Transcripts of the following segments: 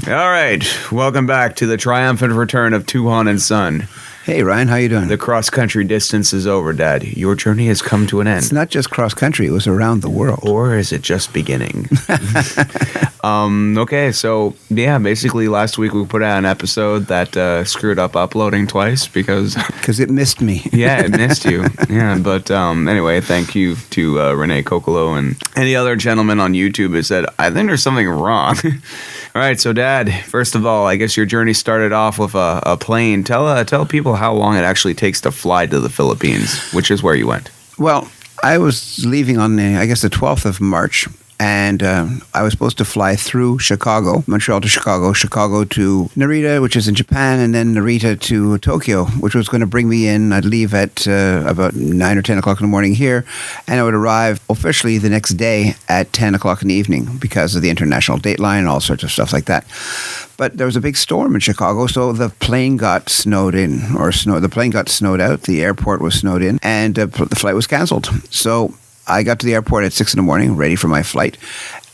All right, welcome back to the triumphant return of Tuhon and Son. Hey, Ryan, how you doing? The cross-country distance is over, Dad. Your journey has come to an end. It's not just cross-country, it was around the world. Or is it just beginning? Okay, so, yeah, basically last week we put out an episode that screwed up uploading twice because... Because it missed me. Yeah, it missed you. Yeah, but anyway, thank you to Renee Kokolo and any other gentleman on YouTube who said, I think there's something wrong. All right, so Dad, first of all, I guess your journey started off with a plane. Tell people how long it actually takes to fly to the Philippines, which is where you went. Well, I was leaving on the 12th of March, and I was supposed to fly through Chicago, Montreal to Chicago, Chicago to Narita, which is in Japan, and then Narita to Tokyo, which was going to bring me in. I'd leave at about 9 or 10 o'clock in the morning here, and I would arrive officially the next day at 10 o'clock in the evening because of the international date line and all sorts of stuff like that. But there was a big storm in Chicago, so the plane got snowed in, the plane got snowed out, the airport was snowed in, and the flight was canceled. So I got to the airport at 6 in the morning, ready for my flight,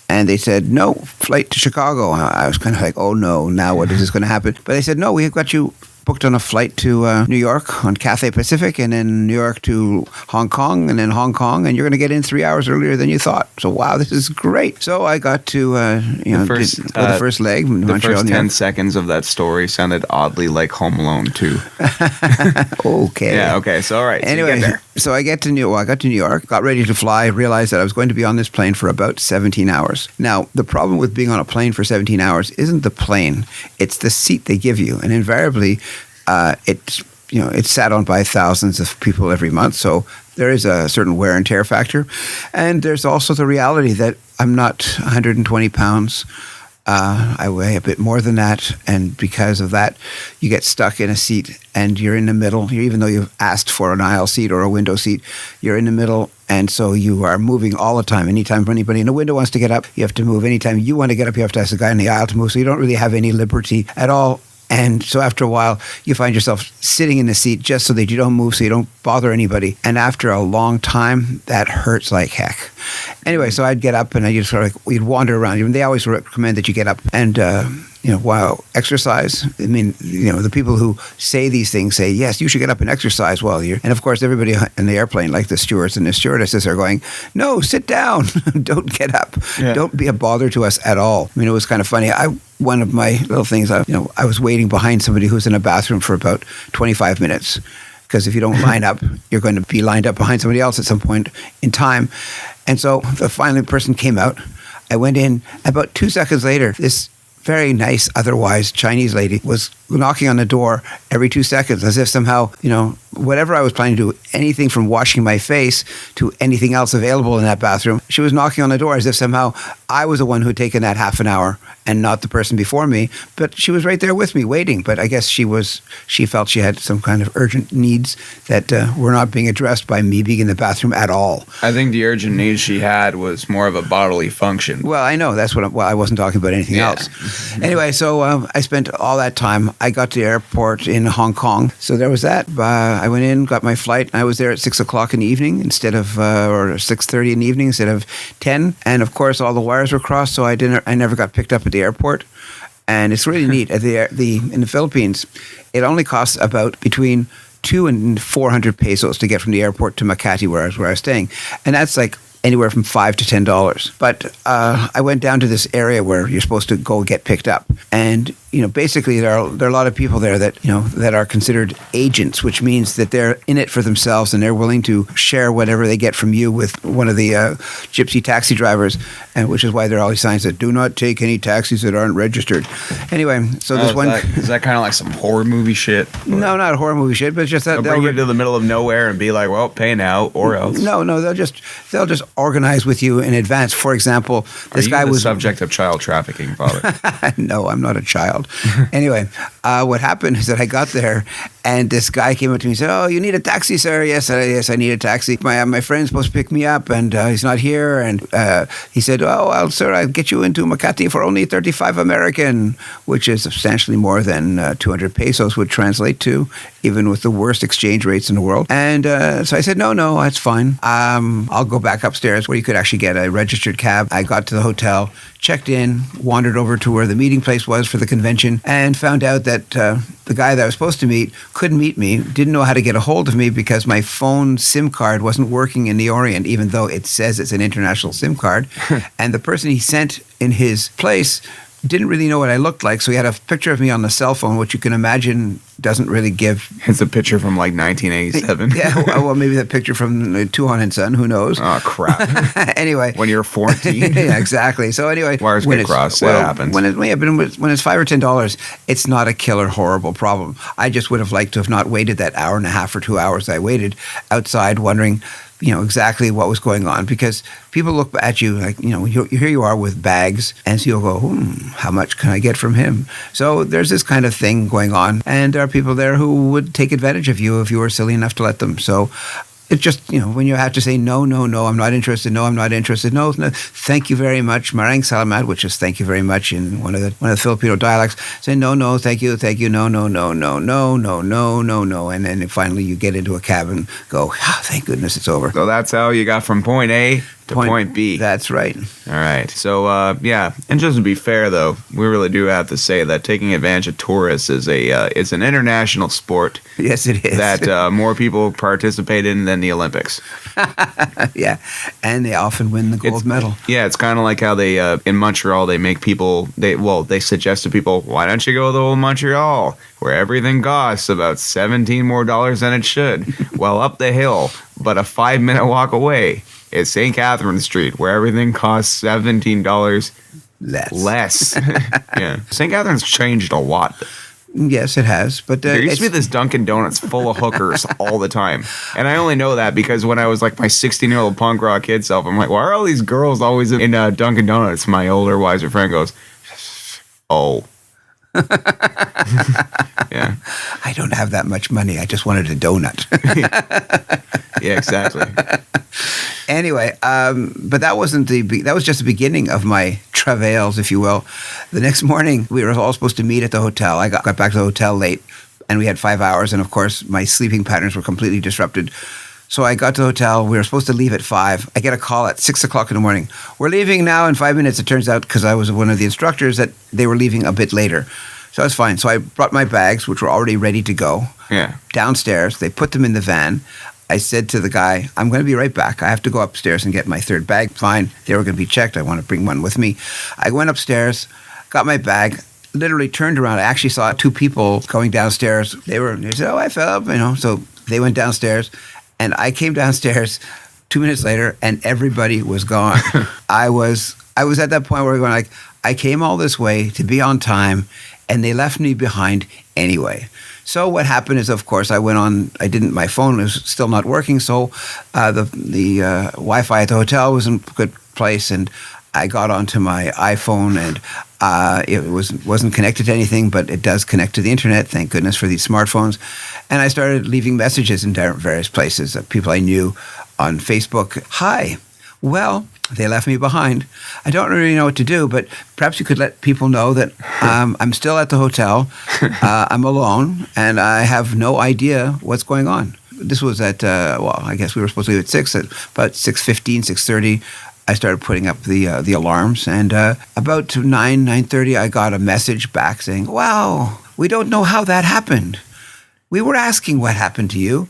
and they said, no, flight to Chicago. I was kind of like, oh no, now what is this going to happen? But they said, no, we've got you booked on a flight to New York on Cathay Pacific, and then New York to Hong Kong, and then Hong Kong, and you're going to get in 3 hours earlier than you thought. So, wow, this is great. So I got to, the first leg. The first 10 seconds of that story sounded oddly like Home Alone 2. Okay. Yeah, okay, so all right. Anyway, so I got to New York, got ready to fly, realized that I was going to be on this plane for about 17 hours. Now, the problem with being on a plane for 17 hours isn't the plane, it's the seat they give you. And invariably, it's sat on by thousands of people every month, so there is a certain wear and tear factor. And there's also the reality that I'm not 120 pounds. I weigh a bit more than that, and because of that, you get stuck in a seat, and you're in the middle. Even though you've asked for an aisle seat or a window seat, you're in the middle, and so you are moving all the time. Anytime anybody in the window wants to get up, you have to move. Anytime you want to get up, you have to ask the guy in the aisle to move, so you don't really have any liberty at all. And so after a while, you find yourself sitting in the seat just so that you don't move, so you don't bother anybody. And after a long time, that hurts like heck. Anyway, so I'd get up and we'd wander around. They always recommend that you get up and, exercise. I mean, the people who say these things say, yes, you should get up and exercise while you're. And of course, everybody in the airplane, like the stewards and the stewardesses, are going, no, sit down. Don't get up. Yeah. Don't be a bother to us at all. I mean, it was kind of funny. One of my little things, I was waiting behind somebody who's in a bathroom for about 25 minutes. Because if you don't line up, you're going to be lined up behind somebody else at some point in time. And so the final person came out. I went in. About 2 seconds later, this very nice, otherwise Chinese lady was knocking on the door every 2 seconds, as if somehow, whatever I was planning to do, anything from washing my face to anything else available in that bathroom, she was knocking on the door as if somehow I was the one who had taken that half an hour and not the person before me. But she was right there with me waiting. But I guess she felt she had some kind of urgent needs that were not being addressed by me being in the bathroom at all. I think the urgent needs she had was more of a bodily function. Well, I know. That's what I wasn't talking about anything else. Anyway, so I spent all that time. I got to the airport in Hong Kong. So there was that. I went in, got my flight, and I was there at 6 o'clock in the evening or 6:30 in the evening instead of 10. And of course, all the wires were crossed, so I never got picked up at the airport. And it's really neat. In the Philippines, it only costs about between 200 and 400 pesos to get from the airport to Makati, where I was staying. And that's like anywhere from $5 to $10. But I went down to this area where you're supposed to go get picked up. And, basically there are a lot of people there that are considered agents, which means that they're in it for themselves and they're willing to share whatever they get from you with one of the gypsy taxi drivers, and which is why there are all these signs that do not take any taxis that aren't registered. Anyway, so this one... Is that kind of like some horror movie shit? No, not horror movie shit, but it's just that... They'll bring you to the middle of nowhere and be like, well, pay now or else. No, they'll just organize with you in advance. For example, this guy was... subject of child trafficking, Father? No, I'm not a child. Anyway, what happened is that I got there And this guy came up to me and said, "Oh, you need a taxi, sir?" Yes, I need a taxi. My friend's supposed to pick me up, and he's not here. And he said, "Oh, well, sir, I'll get you into Makati for only 35 American," which is substantially more than 200 pesos would translate to, even with the worst exchange rates in the world. And so I said, no, that's fine. I'll go back upstairs where you could actually get a registered cab. I got to the hotel, checked in, wandered over to where the meeting place was for the convention, and found out that the guy that I was supposed to meet couldn't meet me, didn't know how to get a hold of me because my phone SIM card wasn't working in the Orient, even though it says it's an international SIM card. And the person he sent in his place didn't really know what I looked like, so he had a picture of me on the cell phone, which you can imagine doesn't really give... It's a picture from like 1987. Yeah, well, maybe that picture from Tuhon and Son, who knows? Oh, crap. Anyway. When you're 14. Yeah, exactly. So anyway... Wires get crossed, that happens. When it's $5 or $10, it's not a killer, horrible problem. I just would have liked to have not waited that hour and a half or 2 hours I waited outside wondering... exactly what was going on, because people look at you like, here you are with bags, and so you'll go, how much can I get from him? So there's this kind of thing going on, and there are people there who would take advantage of you if you were silly enough to let them. So it's just, when you have to say, no, I'm not interested, no, I'm not interested, no, thank you very much, marang salamat, which is thank you very much in one of the Filipino dialects, say no, thank you, no, no, and then finally you get into a cab and go, thank goodness it's over. So that's how you got from point A to point B. That's right. All right. So, and just to be fair, though, we really do have to say that taking advantage of tourists is it's an international sport. Yes, it is. That more people participate in than the Olympics. Yeah, and they often win the gold medal. Yeah, it's kind of like how they in Montreal they make people they suggest to people, why don't you go to old Montreal where everything costs about $17 more than it should? Well, up the hill, but a 5-minute walk away is St. Catherine Street, where everything costs $17 less. Yeah, St. Catherine's changed a lot. Yes, it has. But there used to be this Dunkin' Donuts full of hookers all the time. And I only know that because when I was like my 16-year-old punk rock kid self, I'm like, why are all these girls always in Dunkin' Donuts? My older, wiser friend goes, oh. Yeah. I don't have that much money. I just wanted a donut. Yeah, exactly. Anyway, but that was just the beginning of my travails, if you will. The next morning, we were all supposed to meet at the hotel. I got back to the hotel late, and we had 5 hours, and of course, my sleeping patterns were completely disrupted. So I got to the hotel. We were supposed to leave at 5. I get a call at 6 o'clock in the morning. We're leaving now in 5 minutes. It turns out, because I was one of the instructors, that they were leaving a bit later. So that's fine. So I brought my bags, which were already ready to go, downstairs. They put them in the van. I said to the guy, I'm going to be right back. I have to go upstairs and get my third bag. Fine. They were going to be checked. I want to bring one with me. I went upstairs, got my bag, literally turned around. I actually saw 2 people going downstairs. They said, I fell up, So they went downstairs, and I came downstairs 2 minutes later, and everybody was gone. I was at that point where we're going like, I came all this way to be on time, and they left me behind anyway. So what happened is, of course, my phone was still not working, so the Wi-Fi at the hotel was in a good place, and I got onto my iPhone, and it wasn't connected to anything, but it does connect to the internet, thank goodness for these smartphones. And I started leaving messages in various places, people I knew on Facebook. Hi. Well, they left me behind. I don't really know what to do, but perhaps you could let people know that I'm still at the hotel. I'm alone, and I have no idea what's going on. This was at, I guess we were supposed to leave at 6. At about 6:15, 6:30, I started putting up the alarms. And about 9:30, I got a message back saying, wow, we don't know how that happened. We were asking what happened to you.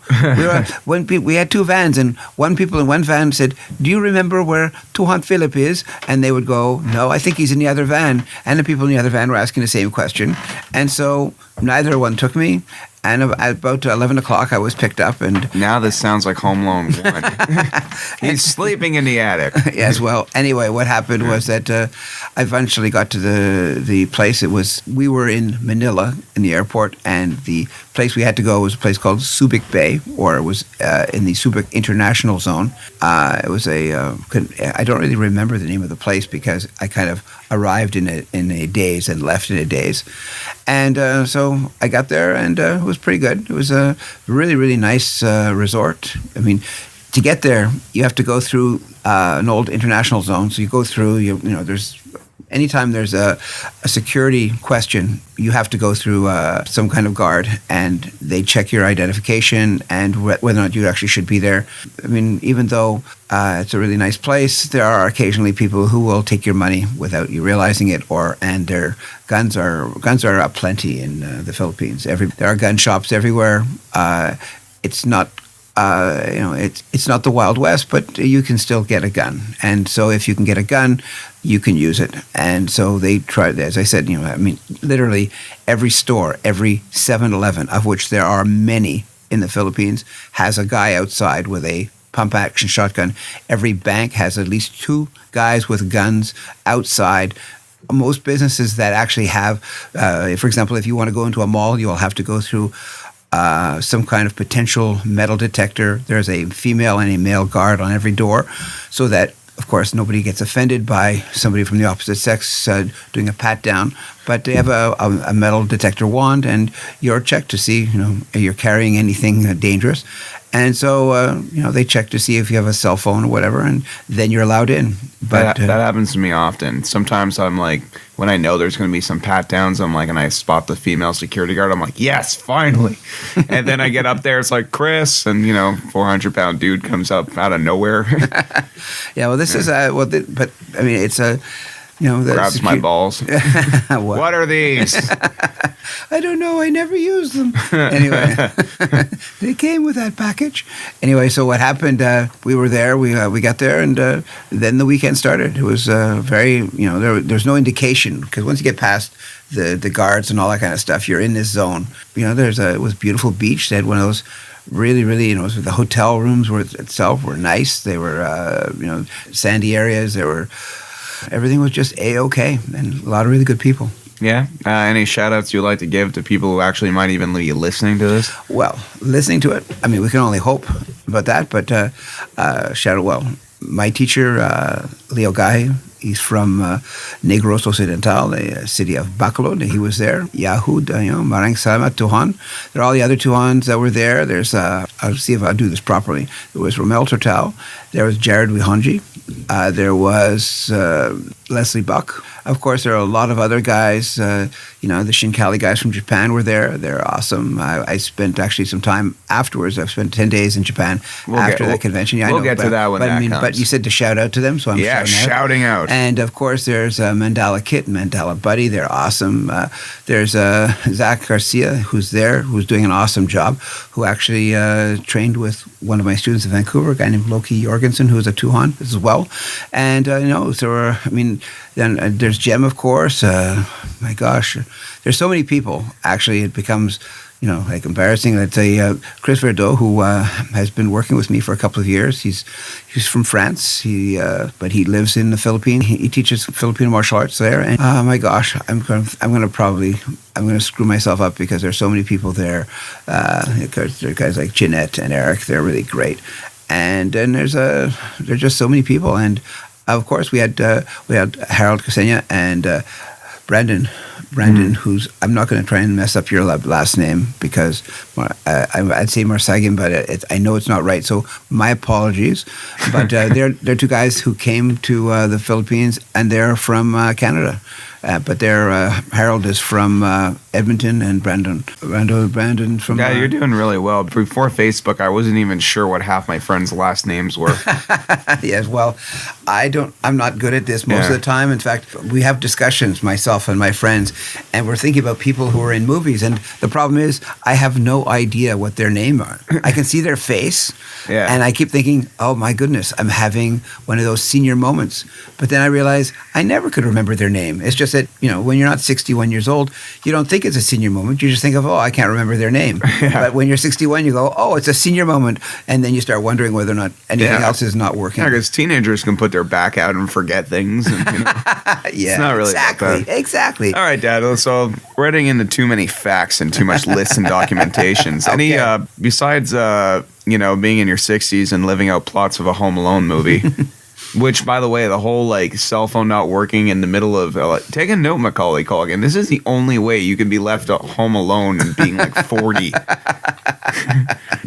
We had 2 vans, and people in one van said, do you remember where Tuhon Philip is? And they would go, no, I think he's in the other van. And the people in the other van were asking the same question. And so neither one took me. And at about 11 o'clock, I was picked up. And now this sounds like Home Alone 1. He's sleeping in the attic. Yes, well, anyway, what happened was that I eventually got to the place. We were in Manila, in the airport, and the place we had to go was a place called Subic Bay, or it was in the Subic International Zone. It was I don't really remember the name of the place because arrived in a daze and left in a daze. And so I got there, and it was pretty good. It was a really, really nice resort. I mean, to get there, you have to go through an old international zone. So you go through, there's anytime there's a security question, you have to go through some kind of guard, and they check your identification and whether or not you actually should be there. I mean, even though it's a really nice place, there are occasionally people who will take your money without you realizing it, and their guns are aplenty in the Philippines. There are gun shops everywhere. It's not. It's not the Wild West, but you can still get a gun. And so if you can get a gun, you can use it. And so they tried, as I said, literally every store, every 7-Eleven, of which there are many in the Philippines, has a guy outside with a pump-action shotgun. Every bank has at least 2 guys with guns outside. Most businesses that actually have, for example, if you want to go into a mall, you'll have to go through some kind of potential metal detector. There's a female and a male guard on every door, so that, of course, nobody gets offended by somebody from the opposite sex doing a pat down. But they have a metal detector wand, and you're checked to see, you're carrying anything dangerous. And so, they check to see if you have a cell phone or whatever, and then you're allowed in. But that happens to me often. Sometimes I'm like, when I know there's going to be some pat downs, I'm like, and I spot the female security guard, I'm like, yes, finally. And then I get up there, it's like Chris, and 400-pound dude comes up out of nowhere. Yeah, well, this is but I mean, it's a. Grabs my balls. What are these? I don't know. I never used them. Anyway, they came with that package. Anyway, so what happened? We were there. We got there, and then the weekend started. It was very, there's no indication, because once you get past the guards and all that kind of stuff, you're in this zone. It was a beautiful beach. They had one of those. Really, really, the hotel rooms itself were nice. They were, sandy areas. Everything was just A-okay, and a lot of really good people. Yeah. Any shout-outs you'd like to give to people who actually might even be listening to this? Well, listening to it, I mean, we can only hope about that, but shout out, my teacher, Leo Gahi, he's from Negros Occidental, a city of Bacolod. He was there. Yahud, Marang Salamat, Tuhon. There are all the other Tuhons that were there. There's, I'll see if I'll do this properly. There was Romel Tortal. There was Jared Wihonji. There was Leslie Buck. Of course, there are a lot of other guys. The Shinkali guys from Japan were there. They're awesome. I spent actually some time afterwards. I've spent 10 days in Japan after that convention. Yeah, we'll get to that when that comes. But you said to shout out to them, so I'm shouting out. And of course, there's Mandala Kit and Mandala Buddy. They're awesome. There's Zach Garcia, who's there, who's doing an awesome job, who actually trained with one of my students in Vancouver, a guy named Loki Jorgensen, who's a Tuhon as well. And, then there's Jem, of course. My gosh, there's so many people. Actually, it becomes, like embarrassing. Let's say Chris Verdeau, who has been working with me for a couple of years. He's from France. But he lives in the Philippines. He teaches Filipino martial arts there. And oh my gosh, I'm going to screw myself up because there's so many people there. There are guys like Jeanette and Eric. They're really great. And then there's just so many people. And of course, we had Harold Ksenia and Brandon, who's, I'm not going to try and mess up your last name because I'd say Marsagin, but I know it's not right. So my apologies. But they're 2 guys who came to the Philippines, and they're from Canada. But Harold is from Edmonton, and Brandon from. Yeah, you're doing really well. Before Facebook, I wasn't even sure what half my friends' last names were. Yes, well, I'm not good at this most of the time. In fact, we have discussions, myself and my friends, and we're thinking about people who are in movies, and the problem is I have no idea what their name are. I can see their face, and I keep thinking, oh my goodness, I'm having one of those senior moments. But then I realize I never could remember their name. It's just that, when you're not 61 years old, you don't think it's a senior moment. You just think of, I can't remember their name. But when you're 61, you go, it's a senior moment. And then you start wondering whether or not anything else is not working. Yeah, because teenagers can put their back out and forget things. And, it's not really exactly. All right, Dad. So we're heading into too many facts and too much lists and documentations. Okay. Any, besides, being in your 60s and living out plots of a Home Alone movie, Which, by the way, the whole like cell phone not working in the middle of take a note, Macaulay Culkin. This is the only way you can be left at home alone and being like 40.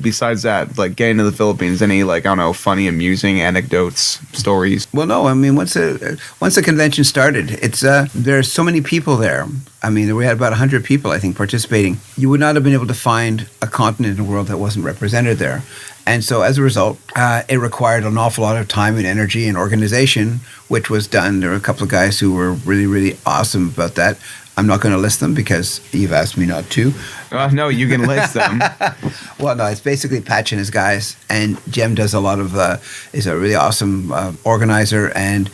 Besides that, like getting to the Philippines, any like I don't know, funny, amusing anecdotes, stories? Well, no. I mean, once the convention started, it's there's so many people there. I mean, we had about 100 people, I think, participating. You would not have been able to find a continent in the world that wasn't represented there. And so as a result, it required an awful lot of time and energy and organization, which was done. There were a couple of guys who were really, really awesome about that. I'm not going to list them because you've asked me not to. No, you can list them. Well, no, it's basically Patch and his guys, and Jem does a lot of is a really awesome organizer, and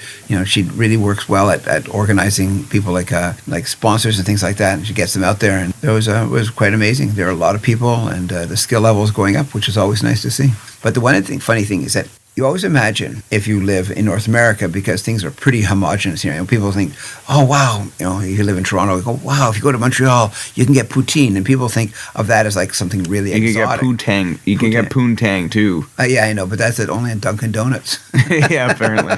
she really works well at organizing people like sponsors and things like that. And she gets them out there, and it was quite amazing. There are a lot of people, and the skill level is going up, which is always nice to see. But the funny thing is that you always imagine if you live in North America, because things are pretty homogenous here. And people think, oh, wow, you live in Toronto. You go, wow, if you go to Montreal, you can get poutine. And people think of that as like something really exotic. You can get poutang. You can get poontang, too. Yeah, I know, but that's only in Dunkin' Donuts. Yeah, apparently.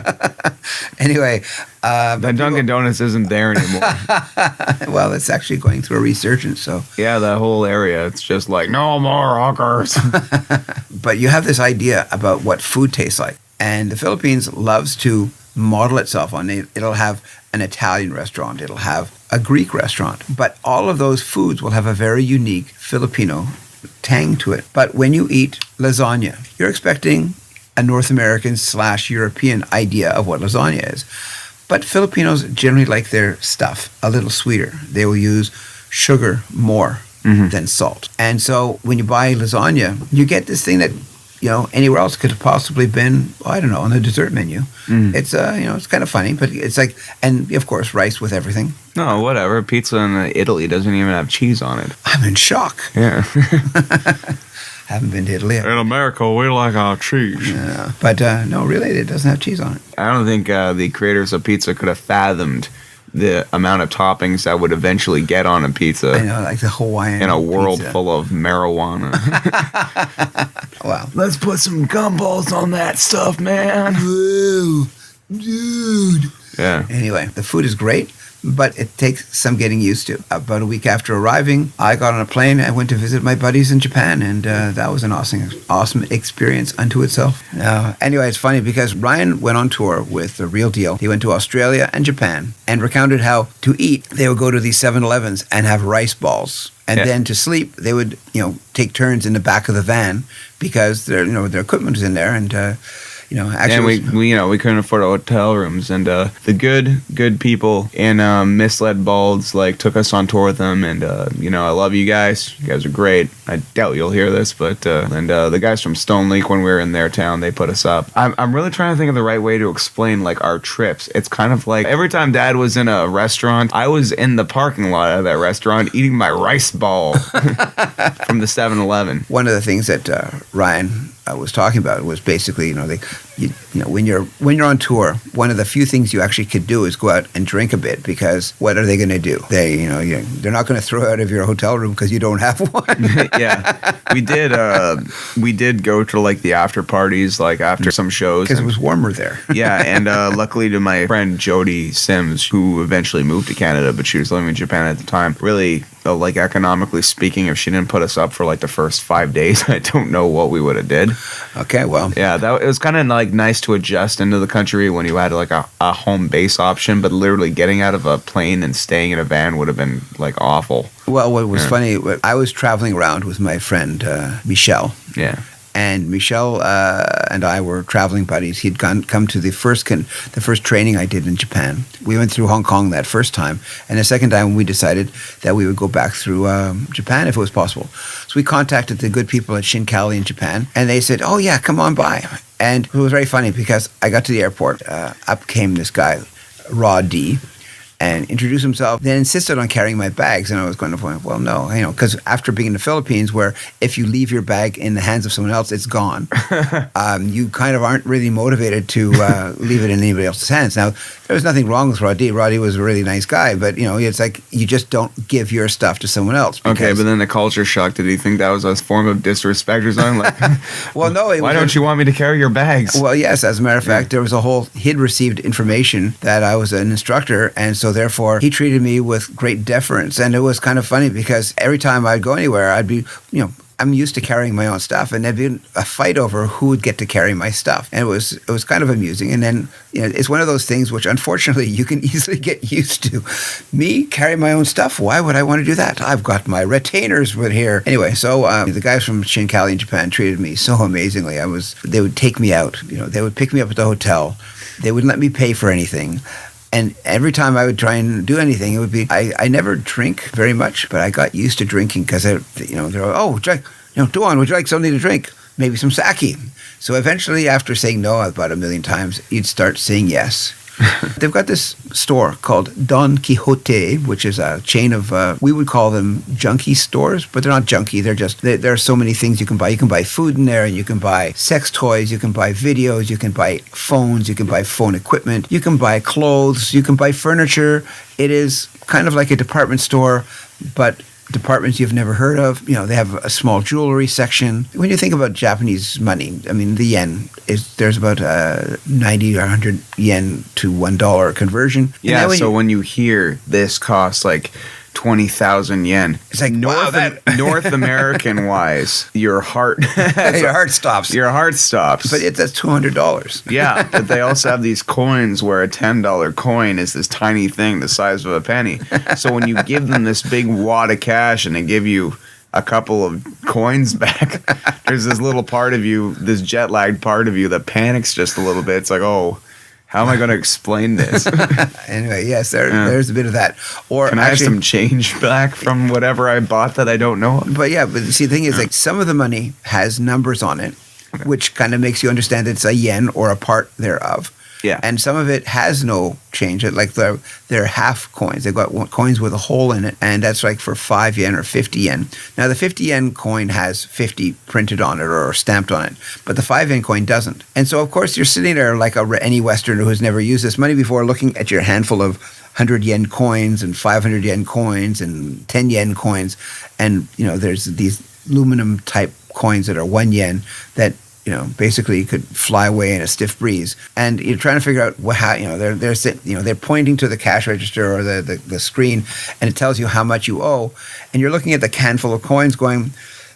Anyway. The Dunkin' Donuts isn't there anymore. Well, it's actually going through a resurgence. So yeah, that whole area, it's just like, no more hawkers. But you have this idea about what food tastes like. And the Philippines loves to model itself on it. It'll have an Italian restaurant. It'll have a Greek restaurant. But all of those foods will have a very unique Filipino tang to it. But when you eat lasagna, you're expecting a North American / European idea of what lasagna is. But Filipinos generally like their stuff a little sweeter. They will use sugar more than salt. And so when you buy lasagna, you get this thing that anywhere else could have possibly been, I don't know, on the dessert menu. It's it's kind of funny, but it's like, and of course, rice with everything. No, whatever. Pizza in Italy doesn't even have cheese on it. I'm in shock. Yeah. Haven't been to Italy. In America, we like our cheese. Yeah. But no, really, it doesn't have cheese on it. I don't think the creators of pizza could have fathomed the amount of toppings that would eventually get on a pizza. I know, like the Hawaiian in a world pizza. full of marijuana. Wow. Let's put some gumballs on that stuff, man. Whoa, dude. Yeah. Anyway, the food is great, but it takes some getting used to. About a week after arriving, I got on a plane and went to visit my buddies in Japan, and that was an awesome experience unto itself. Anyway, it's funny because Ryan went on tour with The Real Deal. He went to Australia and Japan and recounted how to eat, they would go to these 7-Elevens and have rice balls. And then to sleep, they would, take turns in the back of the van because their equipment was in there, and actually, and we couldn't afford hotel rooms, and the good people in Misled Balds took us on tour with them, and I love you guys. You guys are great. I doubt you'll hear this, but the guys from Stone Lake, when we were in their town, they put us up. I'm really trying to think of the right way to explain our trips. It's kind of like every time Dad was in a restaurant, I was in the parking lot of that restaurant eating my rice ball from the 7-Eleven. One of the things that Ryan was talking about was basically, when you're on tour, one of the few things you actually could do is go out and drink a bit, because what are they going to do? They're not going to throw out of your hotel room because you don't have one. Yeah, we did go to the after parties after some shows because it was warmer there. Yeah, and luckily to my friend Jody Sims, who eventually moved to Canada, but she was living in Japan at the time. Really, economically speaking, if she didn't put us up for the first 5 days, I don't know what we would have did. Okay, well, yeah, it was kind of nice to adjust into the country when you had a home base option, but literally getting out of a plane and staying in a van would have been awful. Well, what was funny, I was traveling around with my friend Michel. Yeah. And Michel and I were traveling buddies. He'd come to the first training I did in Japan. We went through Hong Kong that first time, and the second time we decided that we would go back through Japan if it was possible. So we contacted the good people at Shinkalli in Japan, and they said, "Oh yeah, come on by." And it was very funny because I got to the airport. Up came this guy, Raw D, and introduced himself, then insisted on carrying my bags. And I was going to point, well, no, because after being in the Philippines, where if you leave your bag in the hands of someone else, it's gone. You kind of aren't really motivated to leave it in anybody else's hands. Now, there was nothing wrong with Roddy. Roddy was a really nice guy, but it's like you just don't give your stuff to someone else. Okay, but then the culture shock. Did he think that was a form of disrespect or something? Like, well, no. Why don't you want me to carry your bags? Well, yes. As a matter of fact, there was a whole. He'd received information that I was an instructor, and so therefore he treated me with great deference. And it was kind of funny because every time I'd go anywhere, I'd be, I'm used to carrying my own stuff, and there'd be a fight over who would get to carry my stuff, and it was kind of amusing. And then it's one of those things which, unfortunately, you can easily get used to. Me carrying my own stuff? Why would I want to do that? I've got my retainers with here. Anyway, so the guys from Shinkali in Japan treated me so amazingly. They would take me out. They would pick me up at the hotel. They wouldn't let me pay for anything. And every time I would try and do anything, it would be, I never drink very much, but I got used to drinking because, they're like, oh, Tuhon, would you like something to drink? Maybe some sake. So eventually, after saying no about 1 million times, you'd start saying yes. They've got this store called Don Quixote, which is a chain of, we would call them junkie stores, but they're not junkie. They're just, there are so many things you can buy. You can buy food in there, and you can buy sex toys, you can buy videos, you can buy phones, you can buy phone equipment, you can buy clothes, you can buy furniture. It is kind of like a department store, but departments you've never heard of. They have a small jewelry section. When you think about Japanese money, I mean, the yen there's about 90 or 100 yen to $1 conversion. Yeah, so when you hear this costs like 20,000 yen, it's like, North American wise, your heart stops. Your heart stops. But that's $200. Yeah, but they also have these coins where a $10 coin is this tiny thing the size of a penny. So when you give them this big wad of cash and they give you a couple of coins back, there's this little part of you, this jet lagged part of you that panics just a little bit. It's like, oh, how am I going to explain this? Anyway, yes, there's a bit of that. Or can I have some change back from whatever I bought that I don't know? But see, the thing is, like, some of the money has numbers on it, which kind of makes you understand it's a yen or a part thereof. Yeah. And some of it has no change. Like they're half coins. They've got coins with a hole in it, and that's like for 5 yen or 50 yen. Now, the 50 yen coin has 50 printed on it or stamped on it, but the 5 yen coin doesn't. And so, of course, you're sitting there like any Westerner who's never used this money before, looking at your handful of 100 yen coins and 500 yen coins and 10 yen coins. And, there's these aluminum type coins that are 1 yen that, basically could fly away in a stiff breeze. And you're trying to figure out how, they're pointing to the cash register or the screen, and it tells you how much you owe. And you're looking at the handful of coins going,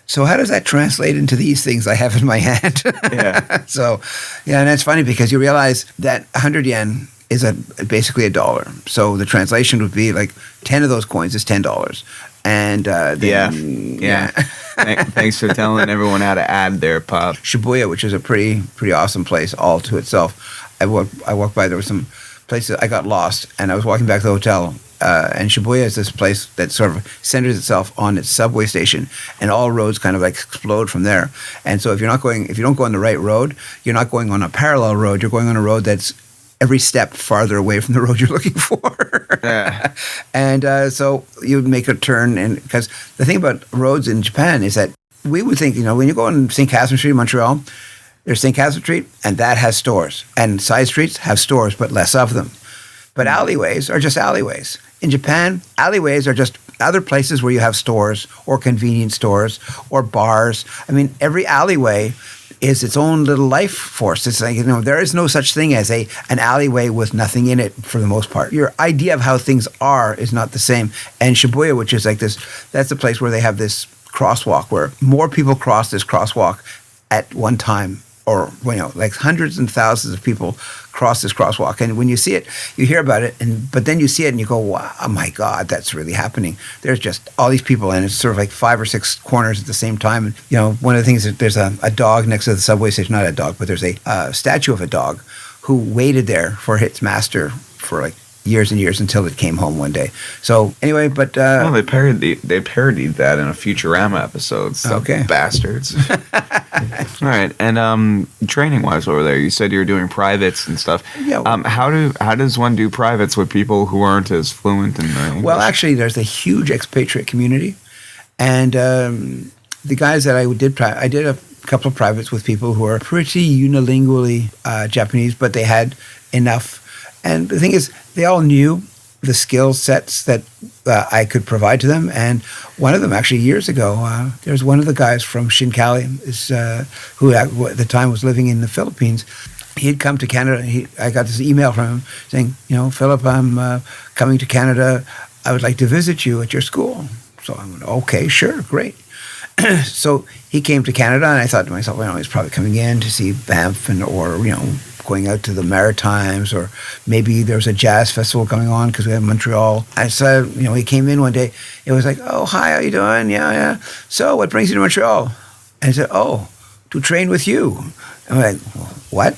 so how does that translate into these things I have in my hand? Yeah. So, and it's funny because you realize that 100 yen is basically $1. So the translation would be like 10 of those coins is $10. And yeah. Thanks for telling everyone how to add their pop. Shibuya, which is a pretty awesome place all to itself. I walked by. There was some places I got lost, and I was walking back to the hotel. And Shibuya is this place that sort of centers itself on its subway station, and all roads kind of like explode from there. And so if you don't go on the right road, you're not going on a parallel road. You're going on a road that's every step farther away from the road you're looking for. Yeah. And so you would make a turn, and because the thing about roads in Japan is that we would think, when you go on St. Catherine Street in Montreal, there's St. Catherine Street, and that has stores. And side streets have stores, but less of them. But alleyways are just alleyways. In Japan, alleyways are just other places where you have stores or convenience stores or bars. I mean, every alleyway is its own little life force. It's like, there is no such thing as an alleyway with nothing in it for the most part. Your idea of how things are is not the same. And Shibuya, which is like this, that's the place where they have this crosswalk where more people cross this crosswalk at one time, or like hundreds and thousands of people cross this crosswalk. And when you see it, you hear about it, but then you see it and you go, wow, oh my God, that's really happening. There's just all these people, and it's sort of like 5 or 6 corners at the same time. And, one of the things is there's a dog next to the subway station, not a dog, but there's a statue of a dog who waited there for its master for like years and years until it came home one day. So anyway, but they parodied that in a Futurama episode. So okay, bastards. All right, and training wise over there, you said you were doing privates and stuff. Yeah. How does one do privates with people who aren't as fluent in the English? Well, actually, there's a huge expatriate community, and the guys that I did a couple of privates with people who are pretty unilingually Japanese, but they had enough And the thing is, they all knew the skill sets that I could provide to them. And one of them, actually, years ago, there's one of the guys from Shinkali, who at the time was living in the Philippines. He had come to Canada. I got this email from him saying, Philip, I'm coming to Canada. I would like to visit you at your school. So I went, okay, sure, great. So he came to Canada, and I thought to myself, he's probably coming in to see Banff or going out to the Maritimes, or maybe there's a jazz festival going on because we have Montreal. I said, he came in one day. It was like, oh, hi, how you doing? Yeah. So what brings you to Montreal? And I said, oh, to train with you. I'm like, what?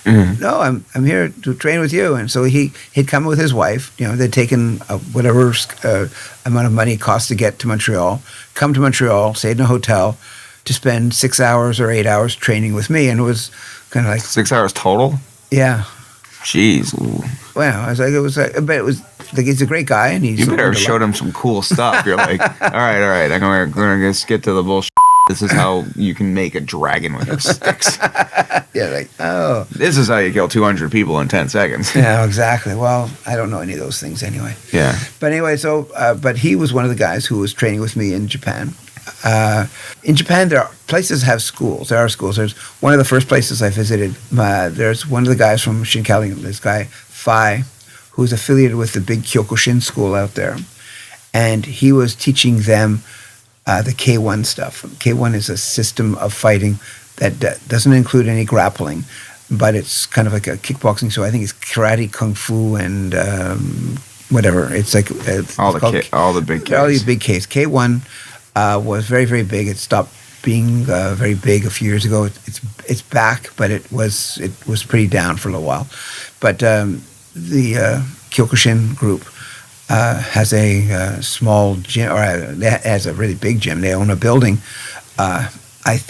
Mm-hmm. No, I'm here to train with you. And so he'd come with his wife. They'd taken whatever amount of money it cost to get to Montreal, come to Montreal, stayed in a hotel to spend 6 hours or 8 hours training with me. And it was kind of like 6 hours total. Yeah. Jeez. Well, I was like, but it was like, he's a great guy, and he's. You better have showed him some cool stuff. You're like, all right. I'm gonna just get to the bullshit. This is how you can make a dragon with your sticks. Yeah, like, oh. This is how you kill 200 people in 10 seconds. Yeah, exactly. Well, I don't know any of those things anyway. Yeah. But anyway, so, but he was one of the guys who was training with me in Japan. In Japan, places have schools. There are schools. There's one of the first places I visited. There's one of the guys from Shinkali, this guy, Phi, who's affiliated with the big Kyokushin school out there. And he was teaching them the K1 stuff. K1 is a system of fighting that doesn't include any grappling, but it's kind of like a kickboxing. So I think it's karate, kung fu, and whatever. It's like all the big Ks. All these big Ks. K1 was very, very big. It stopped being very big a few years ago. It's back, but it was pretty down for a little while. But the Kyokushin group has a small gym, or has a really big gym. They own a building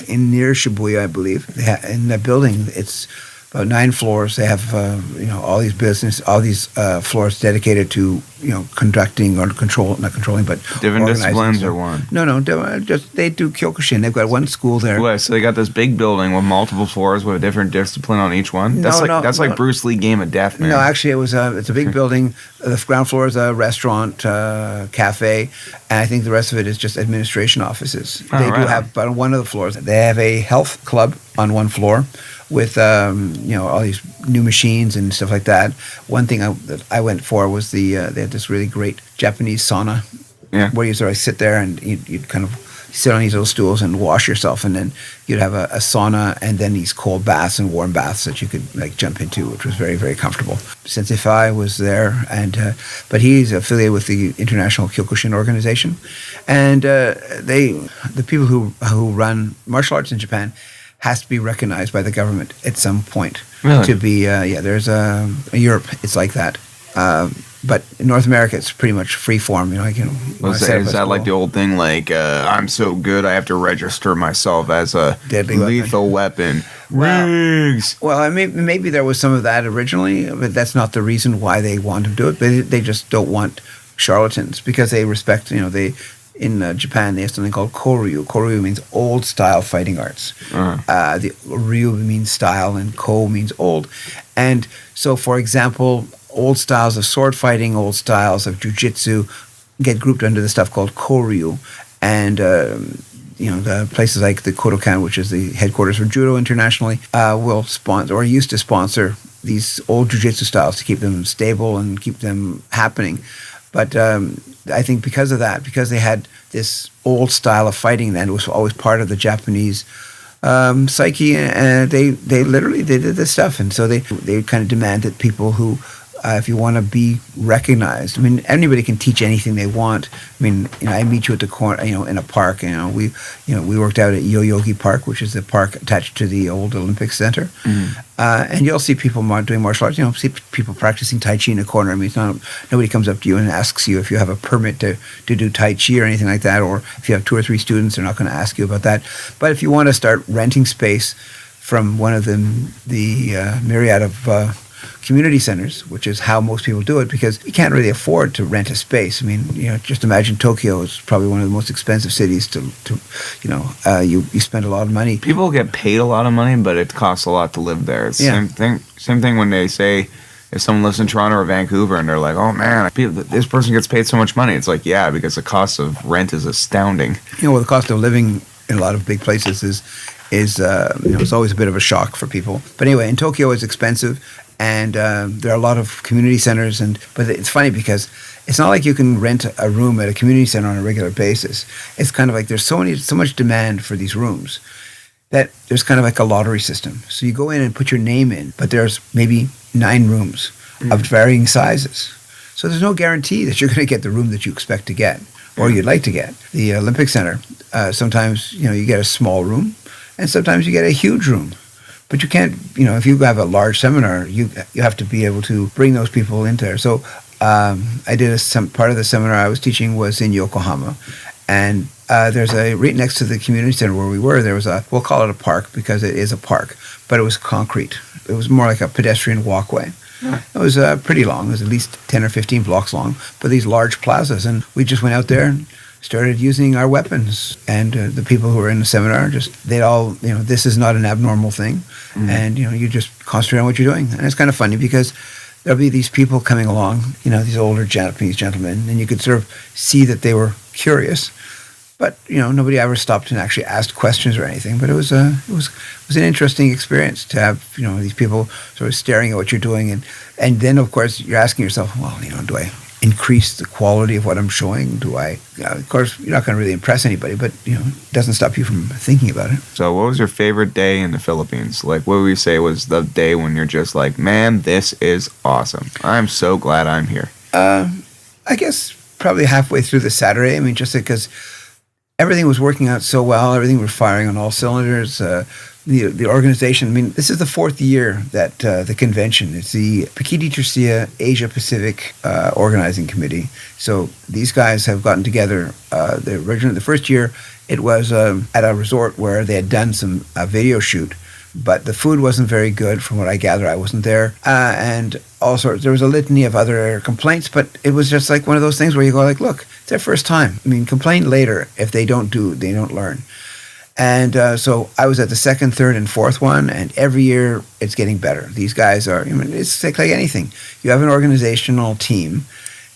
in near Shibuya, I believe. In the building, it's about 9 floors. They have all these floors dedicated to conducting or not controlling, but different disciplines or one. No, just they do Kyokushin. They've got one school there. Well, so they got this big building with multiple floors with a different discipline on each one. That's like Bruce Lee Game of Death, man. No, actually, it's a big building. The ground floor is a restaurant, cafe, and I think the rest of it is just administration offices. They do have, but on one of the floors, they have a health club on one floor with all these new machines and stuff like that. One thing that I went for was they had this really great Japanese sauna, where you sort of sit there and you'd kind of sit on these little stools and wash yourself, and then you'd have a sauna and then these cold baths and warm baths that you could like jump into, which was very, very comfortable. Sensei Phi was there, and but he's affiliated with the International Kyokushin Organization, and the people who run martial arts in Japan has to be recognized by the government at some point. Really? To be, there's in Europe, it's like that. But in North America, it's pretty much free form. Is that like the old thing, like, I'm so good, I have to register myself as a deadly lethal weapon? Rigs! Well, maybe there was some of that originally, but that's not the reason why they want to do it. They just don't want charlatans, because they respect, in Japan, they have something called koryu. Koryu means old style fighting arts. Uh-huh. The ryu means style, and ko means old. And so, for example, old styles of sword fighting, old styles of jujitsu get grouped under the stuff called koryu. And the places like the Kodokan, which is the headquarters for judo internationally, will sponsor or used to sponsor these old jujitsu styles to keep them stable and keep them happening. But I think because of that, because they had this old style of fighting, then it was always part of the Japanese psyche, and they did this stuff, and so they kind of demand that people who, if you want to be recognized, anybody can teach anything they want. I meet you at the corner, in a park. We worked out at Yoyogi Park, which is the park attached to the old Olympic Center, and you'll see people doing martial arts. See people practicing Tai Chi in a corner. It's not, nobody comes up to you and asks you if you have a permit to do Tai Chi or anything like that, or if you have 2 or 3 students, they're not going to ask you about that. But if you want to start renting space from one of the myriad of community centers, which is how most people do it, because you can't really afford to rent a space. Just imagine Tokyo is probably one of the most expensive cities to you spend a lot of money. People get paid a lot of money, but it costs a lot to live there. It's same thing when they say, if someone lives in Toronto or Vancouver and they're like, oh man, this person gets paid so much money. It's like, yeah, because the cost of rent is astounding. Well, the cost of living in a lot of big places is it's always a bit of a shock for people. But anyway, in Tokyo it's expensive, and there are a lot of community centers. But it's funny because it's not like you can rent a room at a community center on a regular basis. It's kind of like there's so much demand for these rooms that there's kind of like a lottery system. So you go in and put your name in, but there's maybe 9 rooms of varying sizes. So there's no guarantee that you're going to get the room that you expect to get or you'd like to get. The Olympic Center, sometimes you get a small room, and sometimes you get a huge room. But you can't, if you have a large seminar, you have to be able to bring those people into there. So I did some part of the seminar I was teaching was in Yokohama, and there's right next to the community center where we were, there was we'll call it a park because it is a park, but it was concrete. It was more like a pedestrian walkway. It was pretty long. It was at least 10 or 15 blocks long, but these large plazas. And we just went out there and started using our weapons. And the people who were in the seminar, they'd all, this is not an abnormal thing. And, you just concentrate on what you're doing. And it's kind of funny because there'll be these people coming along, these older Japanese gentlemen, and you could sort of see that they were curious. But nobody ever stopped and actually asked questions or anything. But it was an interesting experience to have these people sort of staring at what you're doing, and then of course you're asking yourself, well, do I increase the quality of what I'm showing? Do I? Of course, you're not going to really impress anybody, but it doesn't stop you from thinking about it. So, what was your favorite day in the Philippines? Like, what would you say was the day when you're just like, man, this is awesome. I'm so glad I'm here. I guess probably halfway through the Saturday. I mean, just because everything was working out so well. Everything was firing on all cylinders. The organization, I mean, this is the 4th year that the convention, it's the Pekiti-Tirsia Asia Pacific Organizing Committee. So these guys have gotten together. The first year, it was at a resort where they had done some video shoot, but the food wasn't very good from what I gather. I wasn't there. And all sorts. There was a litany of other complaints, but it was just like one of those things where you go like, look, it's their first time. I mean, complain later. If they don't learn. And so I was at the 2nd, 3rd, and 4th one, and every year it's getting better. These guys are, it's like anything. You have an organizational team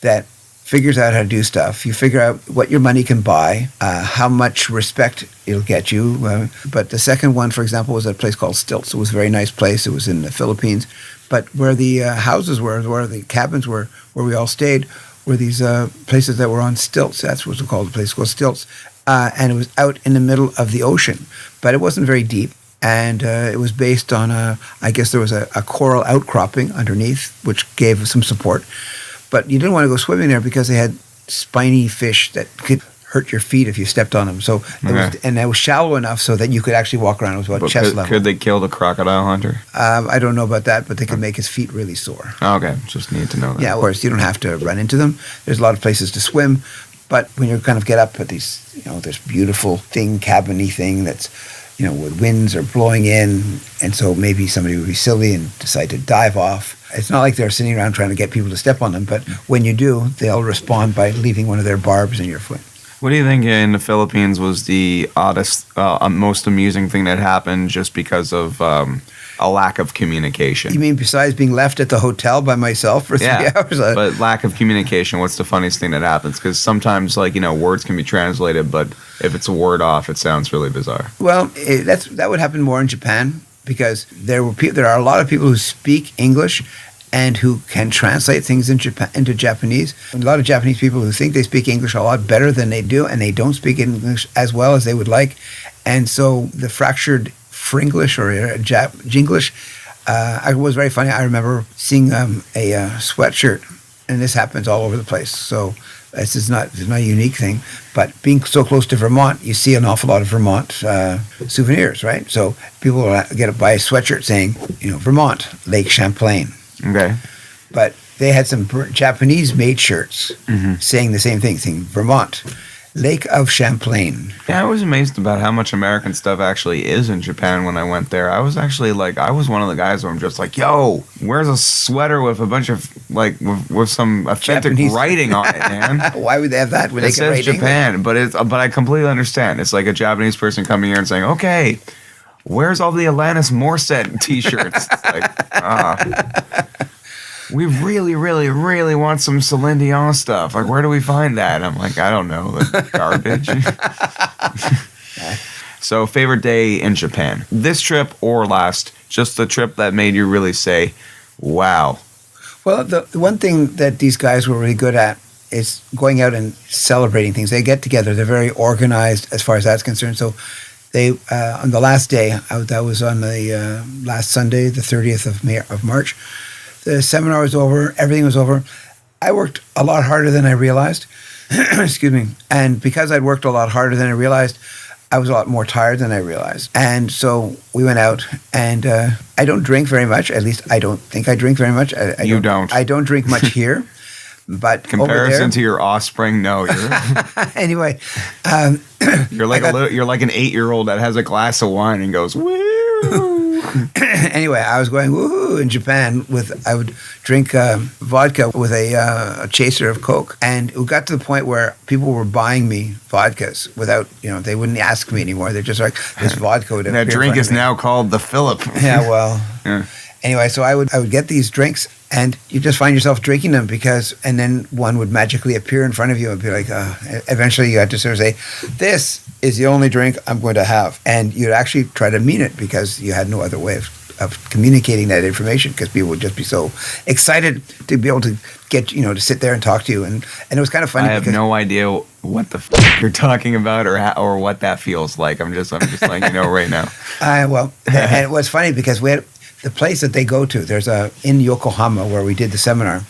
that figures out how to do stuff. You figure out what your money can buy, how much respect it'll get you. But the second one, for example, was at a place called Stilts. It was a very nice place. It was in the Philippines. But where the houses were, where the cabins were, where we all stayed, were these places that were on stilts. That's what it's called, the place called Stilts. And it was out in the middle of the ocean. But it wasn't very deep. And it was based on, I guess there was a coral outcropping underneath, which gave some support. But you didn't want to go swimming there because they had spiny fish that could hurt your feet if you stepped on them. So it was shallow enough so that you could actually walk around. It was about chest level. Could they kill the crocodile hunter? I don't know about that, but they could make his feet really sore. Okay, just need to know that. Yeah, of course, you don't have to run into them. There's a lot of places to swim. But when you kind of get up at these, this beautiful cabin-y thing that's, with winds are blowing in, and so maybe somebody would be silly and decide to dive off. It's not like they're sitting around trying to get people to step on them, but when you do, they'll respond by leaving one of their barbs in your foot. What do you think in the Philippines was the oddest, most amusing thing that happened just because of a lack of communication? You mean besides being left at the hotel by myself for 3 hours? But lack of communication, what's the funniest thing that happens? Because sometimes, words can be translated, but if it's a word off, it sounds really bizarre. Well, that would happen more in Japan because there are a lot of people who speak English and who can translate things into Japanese. A lot of Japanese people who think they speak English a lot better than they do, and they don't speak English as well as they would like. And so the fractured Fringlish or Jinglish was very funny. I remember seeing a sweatshirt, and this happens all over the place. So it's not a unique thing. But being so close to Vermont, you see an awful lot of Vermont souvenirs, right? So people will buy a sweatshirt saying, Vermont, Lake Champlain. Okay. But they had some Japanese-made shirts saying the same thing, saying Vermont, Lake of Champlain. Yeah, I was amazed about how much American stuff actually is in Japan when I went there. I was actually I was one of the guys where I'm just like, yo, where's a sweater with a bunch of, with some authentic Japanese writing on it, man? Why would they have that when it says Japan, but I completely understand. It's like a Japanese person coming here and saying, okay, where's all the Alanis Morissette t-shirts? It's like, we really, really, really want some Celine Dion stuff. Like, where do we find that? I'm like, I don't know, the garbage. So, favorite day in Japan? This trip or last? Just the trip that made you really say, wow. Well, the one thing that these guys were really good at is going out and celebrating things. They get together. They're very organized as far as that's concerned. So they, on the last day, that was on the last Sunday, the 30th of March, the seminar was over. Everything was over. I worked a lot harder than I realized. Excuse me. And because I'd worked a lot harder than I realized, I was a lot more tired than I realized. And so we went out, and I don't drink very much. At least I don't think I drink very much. You don't. I don't drink much here. But comparison to your offspring, no. You're anyway, you're like you're like an 8-year-old that has a glass of wine and goes woo. Anyway, I was going woohoo in Japan I would drink vodka with a chaser of Coke, and it got to the point where people were buying me vodkas without, they wouldn't ask me anymore. They're just like, this vodka would appear that drink is now called the Philip. Yeah, well. Yeah. Anyway, so I would get these drinks, and you just find yourself drinking them and then one would magically appear in front of you and be like, eventually you had to sort of say, this is the only drink I'm going to have. And you'd actually try to mean it because you had no other way of communicating that information, because people would just be so excited to be able to get, to sit there and talk to you. And it was kind of funny. I have no idea what the you're talking about or what that feels like. I'm just letting you know right now. And it was funny because we had the place that they go to. There's in Yokohama where we did the seminar.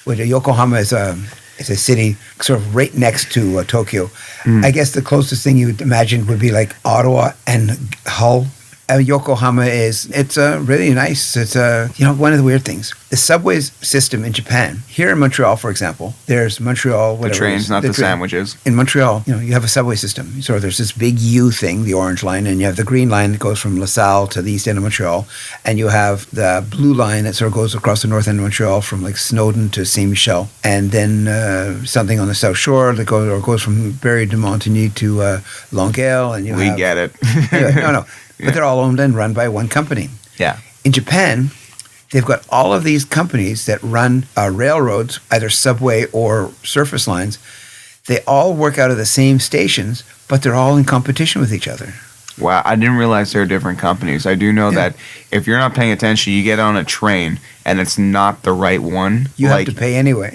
Which Yokohama is a city sort of right next to Tokyo. I guess the closest thing you would imagine would be like Ottawa and Hull. Yokohama it's really nice. It's one of the weird things. The subway system in Japan. Here in Montreal, for example, there's Montreal. The trains, not the sandwiches. In Montreal, you have a subway system. So there's this big U thing, the orange line, and you have the green line that goes from LaSalle to the east end of Montreal, and you have the blue line that sort of goes across the north end of Montreal from like Snowdon to Saint Michel, and then something on the south shore that goes from Barry de Montigny to Longueuil, and we get it. Anyway, no. Yeah. But they're all owned and run by one company. Yeah. In Japan, they've got all of these companies that run railroads, either subway or surface lines. They all work out of the same stations, but they're all in competition with each other. Wow, I didn't realize there are different companies. I do know that if you're not paying attention, you get on a train and it's not the right one. You have to pay anyway.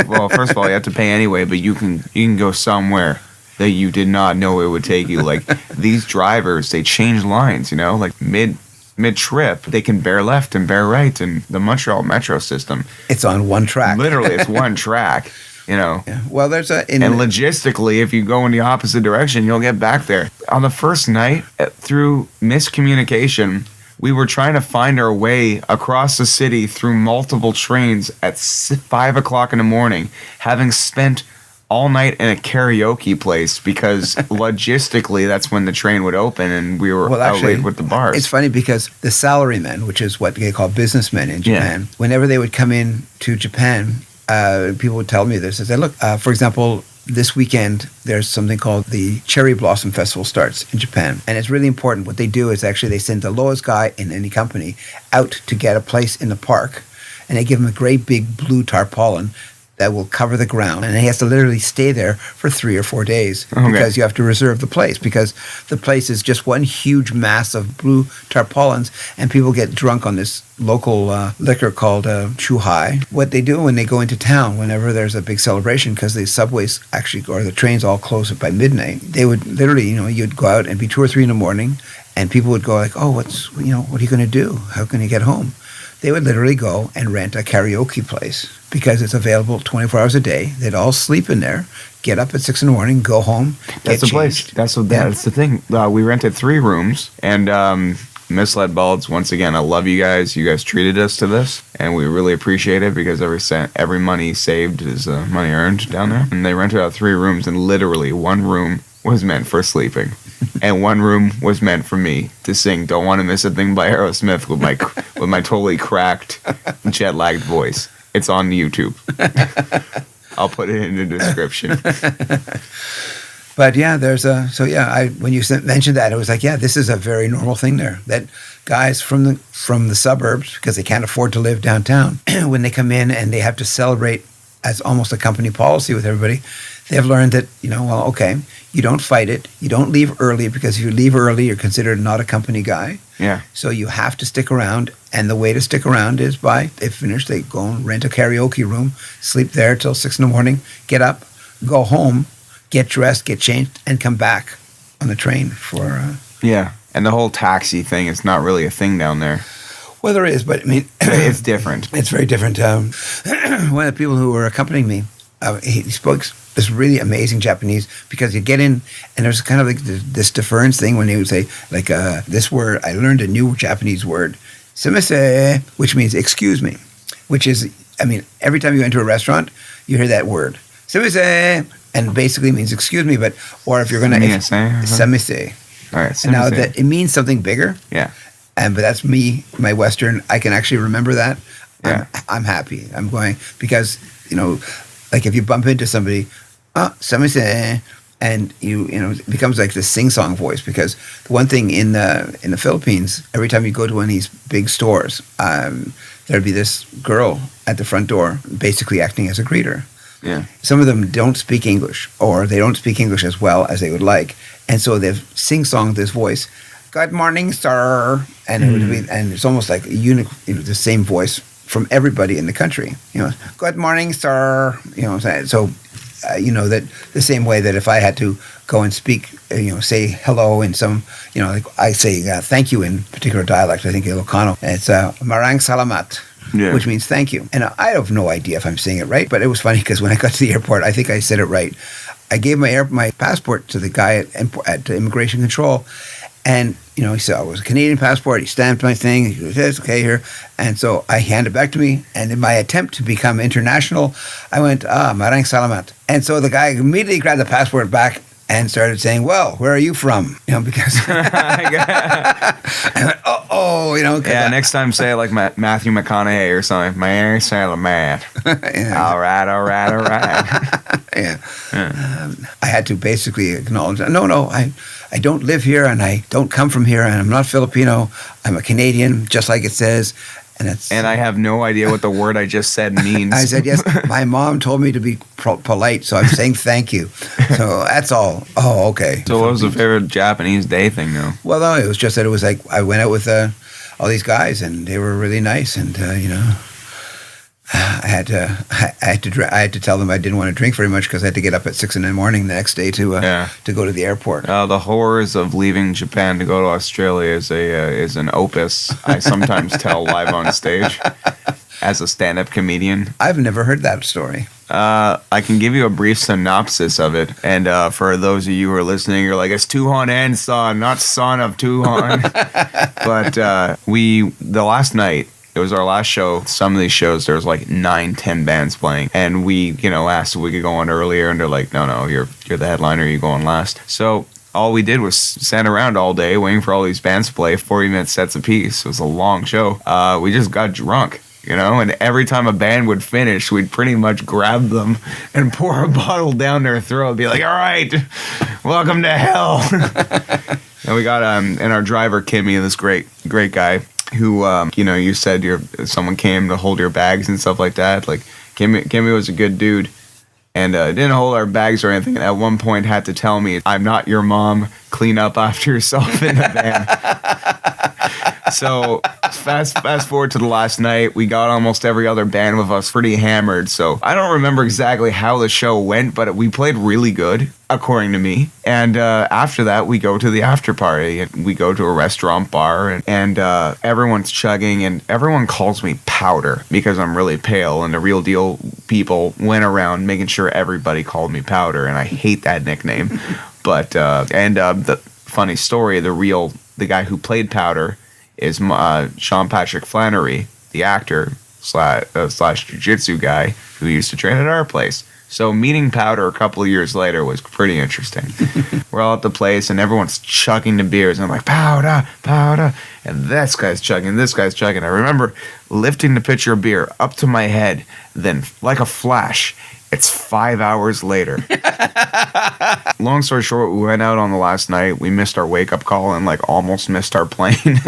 Well, first of all, you have to pay anyway, but you can go somewhere that you did not know it would take you. Like these drivers, they change lines, like mid-trip, they can bear left and bear right. And the Montreal metro system, it's on one track. Literally, it's one track. Yeah. Well, there's and logistically, if you go in the opposite direction, you'll get back there. On the first night, through miscommunication, we were trying to find our way across the city through multiple trains at 5 o'clock in the morning, having spent all night in a karaoke place because logistically that's when the train would open and we were out late with the bars. It's funny because the salarymen, which is what they call businessmen in Japan, whenever they would come in to Japan, people would tell me this. They said, look, for example, this weekend there's something called the Cherry Blossom Festival starts in Japan. And it's really important. What they do is actually they send the lowest guy in any company out to get a place in the park, and they give him a great big blue tarpaulin that will cover the ground, and he has to literally stay there for 3 or 4 days because you have to reserve the place, because the place is just one huge mass of blue tarpaulins, and people get drunk on this local liquor called Tuhon. What they do when they go into town, whenever there's a big celebration, because the subways or the trains all close by midnight, they would literally, you'd go out and be 2 or 3 in the morning, and people would go like, oh, what are you going to do? How can you get home? They would literally go and rent a karaoke place because it's available 24 hours a day. They'd all sleep in there, get up at 6 in the morning, go home. That's the place. That's the thing. We rented 3 rooms, and Misled Balds, once again, I love you guys. You guys treated us to this, and we really appreciate it because every money saved is money earned down there. And they rented out 3 rooms, and literally one room was meant for sleeping. And one room was meant for me to sing "Don't Want to Miss a Thing" by Aerosmith with my totally cracked, jet-lagged voice. It's on YouTube. I'll put it in the description. But yeah, when you mentioned that, it was like, yeah, this is a very normal thing there. That guys from the suburbs, because they can't afford to live downtown, when they come in and they have to celebrate as almost a company policy with everybody, they've learned that, well, okay, you don't fight it. You don't leave early, because if you leave early, you're considered not a company guy. Yeah. So you have to stick around. And the way to stick around is they finish, they go and rent a karaoke room, sleep there till 6 a.m, get up, go home, get dressed, get changed, and come back on the train for... Yeah. And the whole taxi thing is not really a thing down there. Well, there is, but I mean... It's different. It's very different. One of the people who were accompanying me, he spoke this really amazing Japanese, because you get in and there's kind of like this deference thing when he would say, like, this word, I learned a new Japanese word, sumise, which means excuse me, which is, I mean, every time you enter a restaurant, you hear that word, sumise, and basically means excuse me, or if you're going to... Sumise. All right, and now that it means something bigger. Yeah. But that's me, my Western. I can actually remember that. Yeah. I'm happy. I'm going because, like if you bump into somebody, sumise, and it becomes like this sing-song voice, because the one thing in the Philippines, every time you go to one of these big stores, there'd be this girl at the front door basically acting as a greeter. Yeah. Some of them don't speak English, or they don't speak English as well as they would like. And so they've sing-songed this voice, "Good morning, sir." And it would be, and it's almost like the same voice from everybody in the country. "Good morning, sir." So that the same way that if I had to go and speak, say hello in some, like I say thank you in particular dialect, I think Ilocano, it's marang salamat. Yeah. Which means thank you. And I have no idea if I'm saying it right, but it was funny because when I got to the airport, I think I said it right. I gave my passport to the guy at immigration control, and he said it was a Canadian passport. He stamped my thing. He goes, "Yes, okay, here." And so I handed it back to me. And in my attempt to become international, I went, "Marang salamat." And so the guy immediately grabbed the passport back and started saying, "Well, where are you from?" Because I went, yeah. Next time, say it like Matthew McConaughey or something. My salamat. Yeah. All right. Yeah. I had to basically acknowledge that. No, I don't live here, and I don't come from here, and I'm not Filipino. I'm a Canadian, just like it says. And I have no idea what the word I just said means. I said, yes, my mom told me to be polite, so I'm saying thank you. So that's all. Oh, okay. So what was the favorite Japanese day thing, though? Well, no, it was just that it was like I went out with all these guys, and they were really nice, and I had to tell them I didn't want to drink very much because I had to get up at 6 a.m. the next day to go to the airport. The horrors of leaving Japan to go to Australia is an opus I sometimes tell live on stage as a stand-up comedian. I've never heard that story. I can give you a brief synopsis of it, and for those of you who are listening, you're like, it's Tuhon and Son, not Son of Tuhon. But the last night, it was our last show. Some of these shows, there was like 9-10 bands playing. And we, asked if we could go on earlier. And they're like, no, you're the headliner. You go on last. So all we did was stand around all day waiting for all these bands to play, 40-minute sets apiece. It was a long show. We just got drunk, and every time a band would finish, we'd pretty much grab them and pour a bottle down their throat and be like, all right, welcome to hell. And we got, and our driver, Kimmy, this great guy, who, you said someone came to hold your bags and stuff like that. Like, Kimmy was a good dude and didn't hold our bags or anything. And at one point had to tell me, "I'm not your mom. Clean up after yourself in the van." So fast forward to the last night, we got almost every other band with us pretty hammered. So I don't remember exactly how the show went, but we played really good, according to me. And after that, we go to the after party. And we go to a restaurant bar, and everyone's chugging, and everyone calls me Powder because I'm really pale. And the Real Deal people went around making sure everybody called me Powder, and I hate that nickname. But the funny story, the guy who played Powder is Sean Patrick Flannery, the actor slash jiu-jitsu guy who used to train at our place. So meeting Powder a couple of years later was pretty interesting. We're all at the place, and everyone's chugging the beers, and I'm like, Powder, and this guy's chugging. I remember lifting the pitcher of beer up to my head, then like a flash, It's 5 hours later. Long story short, we went out on the last night. We missed our wake-up call and like almost missed our plane.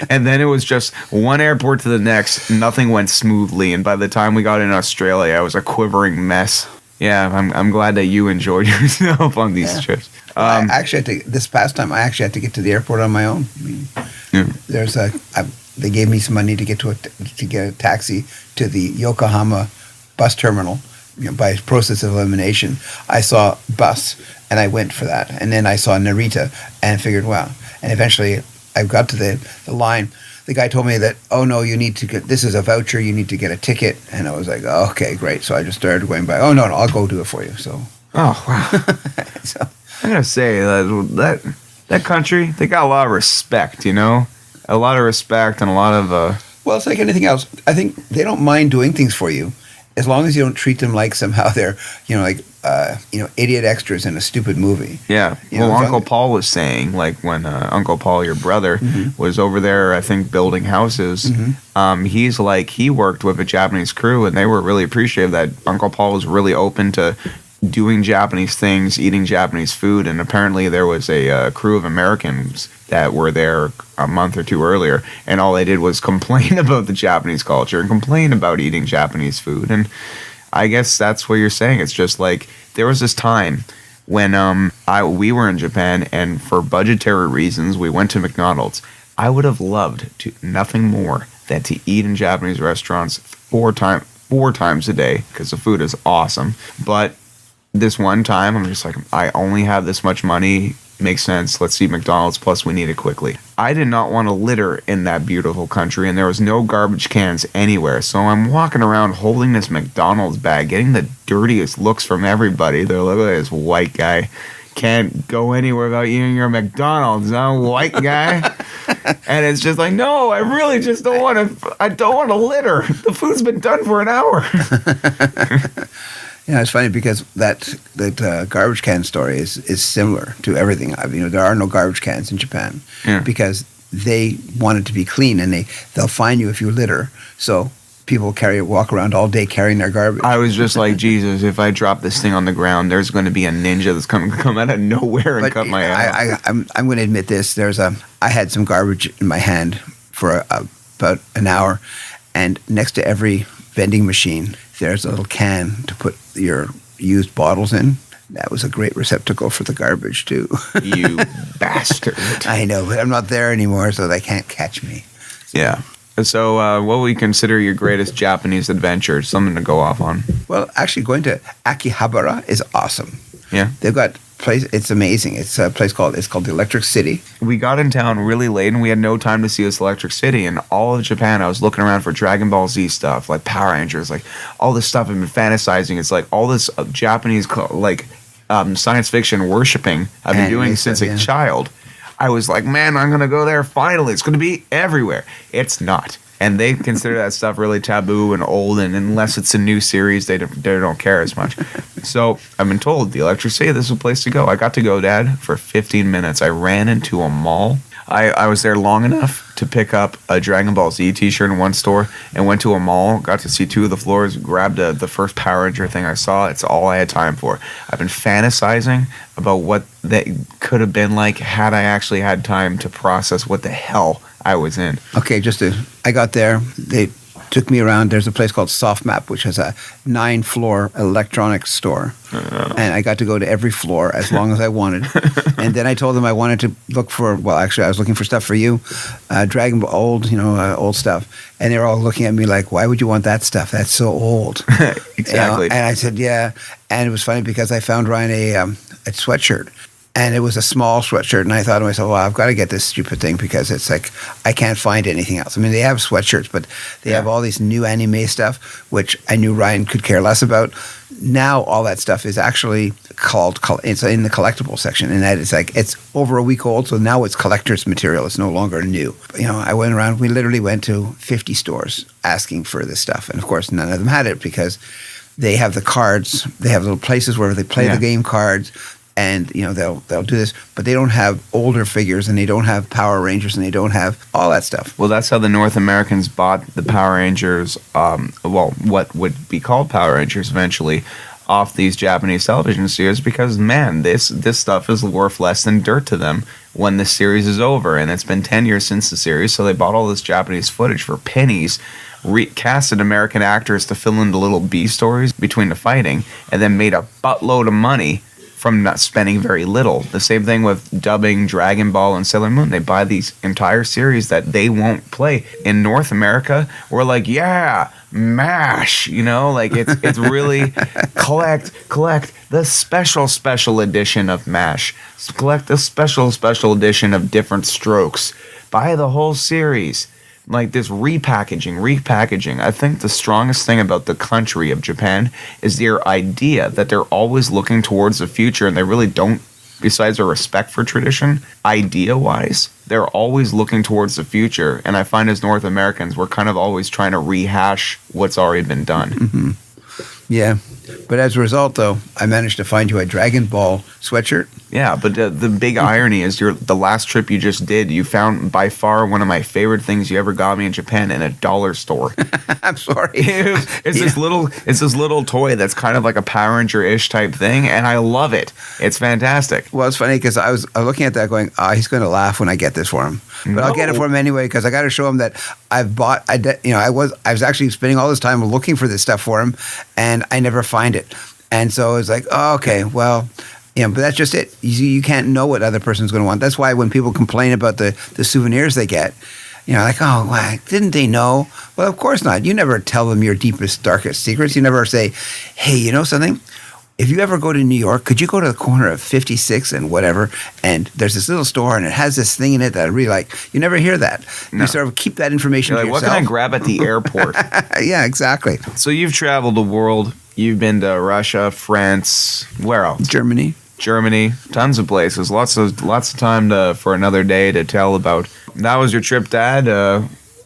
And then it was just one airport to the next. Nothing went smoothly. And by the time we got in Australia, I was a quivering mess. Yeah, I'm glad that you enjoyed yourself on these trips. I actually had to, this past time, I actually had to get to the airport on my own. I mean, they gave me some money to get to get a taxi to the Yokohama bus terminal. By process of elimination, I saw bus and I went for that, and then I saw Narita and figured, wow. And eventually, I got to the line. The guy told me that, oh no, you need to get, this is a voucher. You need to get a ticket, and I was like, oh, okay, great. So I just started going by. Oh no, I'll go do it for you. So. Oh wow. So I gotta say that country, they got a lot of respect. A lot of respect and a lot of. Well, it's like anything else. I think they don't mind doing things for you, as long as you don't treat them like somehow they're, idiot extras in a stupid movie. Yeah. Uncle Paul was saying, like when Uncle Paul, your brother, was over there, I think, building houses, he's like, he worked with a Japanese crew and they were really appreciative that Uncle Paul was really open to doing Japanese things, eating Japanese food. And apparently there was a crew of Americans that were there a month or two earlier, and all they did was complain about the Japanese culture and complain about eating Japanese food. And I guess that's what you're saying. It's just like there was this time when we were in Japan, and for budgetary reasons, we went to McDonald's. I would have loved nothing more than to eat in Japanese restaurants four times a day because the food is awesome. But this one time, I'm just like, I only have this much money. Makes sense. Let's see McDonald's. Plus, we need it quickly. I did not want to litter in that beautiful country, and there was no garbage cans anywhere. So I'm walking around holding this McDonald's bag, getting the dirtiest looks from everybody. They're like, look at this white guy. Can't go anywhere without eating your McDonald's, huh, white guy? And it's just like, no, I really just don't want to. I don't want to litter. The food's been done for an hour. It's funny because that garbage can story is similar to everything. There are no garbage cans in Japan because they want it to be clean, and they'll fine you if you litter. So people walk around all day carrying their garbage. I was just like, Jesus, if I drop this thing on the ground, there's going to be a ninja that's going to come out of nowhere and cut my ass. I'm going to admit this. I had some garbage in my hand for about an hour, and next to every vending machine, there's a little can to put your used bottles in. That was a great receptacle for the garbage, too. You bastard. I know, but I'm not there anymore, so they can't catch me. Yeah. So what would you consider your greatest Japanese adventure? Something to go off on. Well, actually, going to Akihabara is awesome. Yeah. They've got place. It's amazing. It's a place called the Electric City. We got in town really late, and we had no time to see this Electric City. And all of Japan, I was looking around for Dragon Ball Z stuff, like Power Rangers, like all this stuff I've been fantasizing. It's like all this Japanese science fiction worshiping I've been doing since a child. I was like, man, I'm gonna go there finally. It's gonna be everywhere. It's not. And they consider that stuff really taboo and old, and unless it's a new series, they don't care as much. So I've been told the Electric City, this is a place to go. I got to go, Dad, for 15 minutes. I ran into a mall. I was there long enough to pick up a Dragon Ball Z t-shirt in one store and went to a mall, got to see two of the floors, grabbed the first Power Ranger thing I saw. It's all I had time for. I've been fantasizing about what that could have been like had I actually had time to process what the hell I was in. Okay, I got there. They took me around. There's a place called Softmap, which has a 9-floor electronics store. And I got to go to every floor as long as I wanted. And then I told them I wanted to look for, well, actually, I was looking for stuff for you, Dragon Ball, old stuff. And they were all looking at me like, why would you want that stuff? That's so old. Exactly. And I said, yeah. And it was funny because I found Ryan a sweatshirt. And it was a small sweatshirt, and I thought to myself, well, I've got to get this stupid thing because it's like I can't find anything else. I mean, they have sweatshirts, but they have all these new anime stuff, which I knew Ryan could care less about. Now all that stuff is actually it's in the collectible section, and that is like it's over a week old, so now it's collector's material. It's no longer new. I went around. We literally went to 50 stores asking for this stuff, and of course, none of them had it because they have the cards. They have little places where they play the game cards. And they'll do this, but they don't have older figures, and they don't have Power Rangers, and they don't have all that stuff. Well, that's how the North Americans bought the Power Rangers. What would be called Power Rangers eventually, off these Japanese television series because, man, this stuff is worth less than dirt to them when the series is over. And it's been 10 years since the series, so they bought all this Japanese footage for pennies, casted American actors to fill in the little B stories between the fighting, and then made a buttload of money from not spending very little. The same thing with dubbing Dragon Ball and Sailor Moon. They buy these entire series that they won't play. In North America, we're like, yeah, MASH, like it's really collect the special edition of MASH. Collect the special edition of Different Strokes. Buy the whole series. Like this repackaging. I think the strongest thing about the country of Japan is their idea that they're always looking towards the future, and they really don't, besides a respect for tradition, idea-wise, they're always looking towards the future. And I find as North Americans, we're kind of always trying to rehash what's already been done. Mm-hmm. Yeah. But as a result, though, I managed to find you a Dragon Ball sweatshirt. Yeah, but the big irony is the last trip you just did, you found by far one of my favorite things you ever got me in Japan in a dollar store. I'm sorry. It's this little toy that's kind of like a Power Ranger-ish type thing, and I love it. It's fantastic. Well, it's funny because I was looking at that going, he's going to laugh when I get this for him. But I'll get it for him anyway because I got to show him that I've bought. I was actually spending all this time looking for this stuff for him, and I never find it. And so it's like, oh, okay, well, but that's just it. You can't know what other person's going to want. That's why when people complain about the souvenirs they get, like, oh, why didn't they know? Well, of course not. You never tell them your deepest, darkest secrets. You never say, hey, you know something? If you ever go to New York, could you go to the corner of 56 and whatever, and there's this little store, and it has this thing in it that I really like. You never hear that. No. You sort of keep that information to yourself. What can I grab at the airport? Yeah, exactly. So you've traveled the world. You've been to Russia, France, where else? Germany, tons of places. Lots of time for another day to tell about. That was your trip, Dad.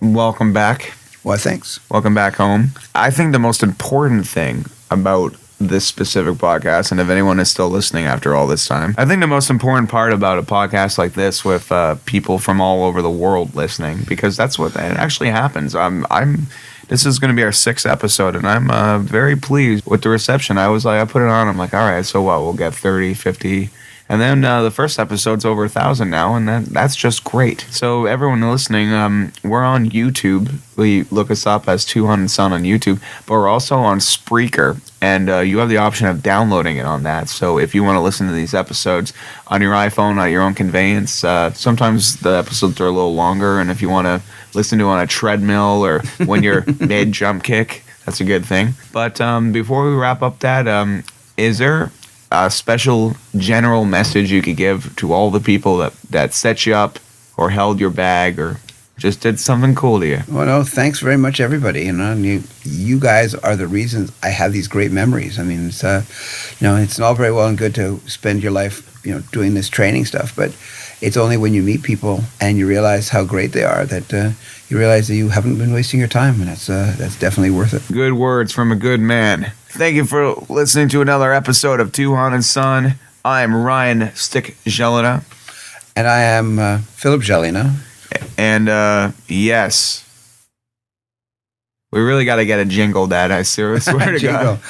Welcome back. Well, thanks. Welcome back home. I think the most important thing about this specific podcast, and if anyone is still listening after all this time, I think the most important part about a podcast like this with people from all over the world listening, because that's what actually happens. This is going to be our 6th episode, and I'm very pleased with the reception. I put it on, I'm like, all right, so what, we'll get 30, 50, and then the first episode's over 1,000 now, and that's just great. So everyone listening, we're on YouTube. We look us up as Tuhon and Son on YouTube, but we're also on Spreaker, and you have the option of downloading it on that. So if you want to listen to these episodes on your iPhone at your own convenience, sometimes the episodes are a little longer, and if you want to listen to it on a treadmill or when you're mid-jump kick, that's a good thing. But before we wrap up that, is there a special general message you could give to all the people that set you up or held your bag or just did something cool to you? Well, no, thanks very much, everybody. You guys are the reasons I have these great memories. I mean, it's it's all very well and good to spend your life, doing this training stuff, but it's only when you meet people and you realize how great they are that you realize that you haven't been wasting your time, and that's definitely worth it. Good words from a good man. Thank you for listening to another episode of Tuhon and Son. I am Ryan Stick Jelena. And I am Philip Jelena. And yes, we really got to get a jingle, Dad. I swear to God.